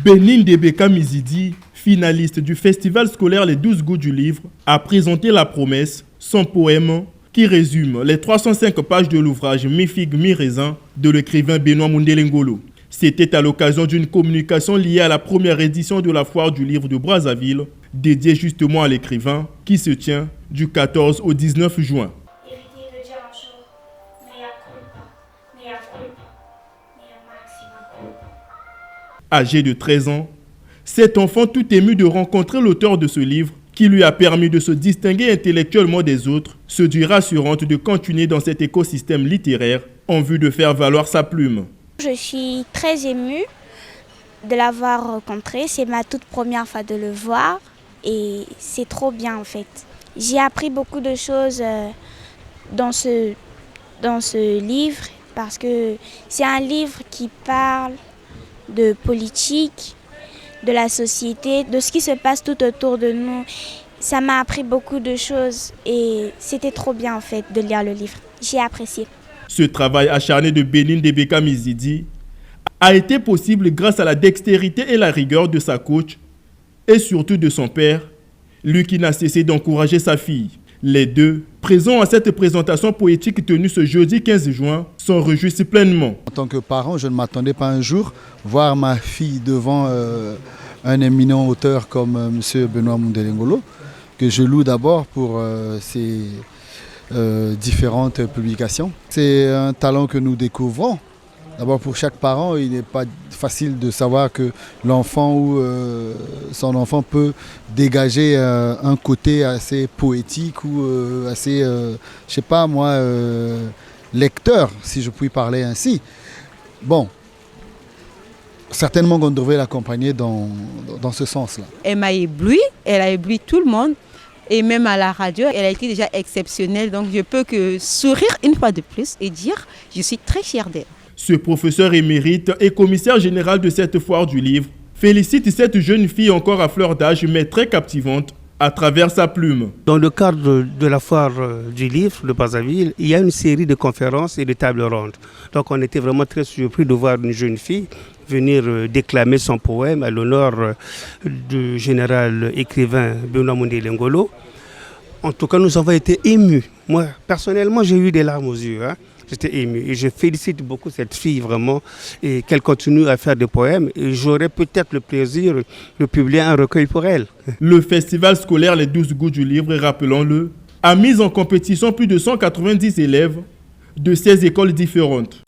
Bénin Debeka Mizidi, finaliste du festival scolaire Les 12 goûts du livre, a présenté La Promesse, son poème qui résume les 305 pages de l'ouvrage Mi-figue, mi-raisin de l'écrivain Benoît Mundele Ngolo. C'était à l'occasion d'une communication liée à la première édition de la foire du livre de Brazzaville, dédiée justement à l'écrivain, qui se tient du 14 au 19 juin. Âgé de 13 ans, cet enfant tout ému de rencontrer l'auteur de ce livre, qui lui a permis de se distinguer intellectuellement des autres, se dit rassurante de continuer dans cet écosystème littéraire en vue de faire valoir sa plume. Je suis très émue de l'avoir rencontré. C'est ma toute première fois de le voir et c'est trop bien en fait. J'ai appris beaucoup de choses dans ce livre parce que c'est un livre qui parle de politique, de la société, de ce qui se passe tout autour de nous. Ça m'a appris beaucoup de choses et c'était trop bien en fait de lire le livre. J'ai apprécié. Ce travail acharné de Bénin Debeka Mizidi a été possible grâce à la dextérité et la rigueur de sa coach et surtout de son père, lui qui n'a cessé d'encourager sa fille. Les deux, présents à cette présentation poétique tenue ce jeudi 15 juin, s'en réjouissent pleinement. En tant que parent, je ne m'attendais pas un jour voir ma fille devant un éminent auteur comme M. Benoît Mundele Ngolo, que je loue d'abord pour ses différentes publications. C'est un talent que nous découvrons. D'abord pour chaque parent, il n'est pas facile de savoir que l'enfant ou son enfant peut dégager un côté assez poétique ou assez, je sais pas moi, lecteur, si je puis parler ainsi. Bon, certainement qu'on devrait l'accompagner dans ce sens-là. Elle m'a ébloui, elle a ébloui tout le monde. Et même à la radio, elle a été déjà exceptionnelle. Donc je peux que sourire une fois de plus et dire je suis très fière d'elle. Ce professeur émérite et commissaire général de cette foire du livre félicite cette jeune fille encore à fleur d'âge mais très captivante à travers sa plume. Dans le cadre de la foire du livre de Brazzaville, il y a une série de conférences et de tables rondes. Donc on était vraiment très surpris de voir une jeune fille venir déclamer son poème à l'honneur du général écrivain Benoît Mundele Ngolo. En tout cas, nous avons été émus. Moi, personnellement, j'ai eu des larmes aux yeux. J'étais ému et je félicite beaucoup cette fille vraiment et qu'elle continue à faire des poèmes et j'aurai peut-être le plaisir de publier un recueil pour elle. Le festival scolaire Les 12 goûts du livre, rappelons-le, a mis en compétition plus de 190 élèves de 16 écoles différentes.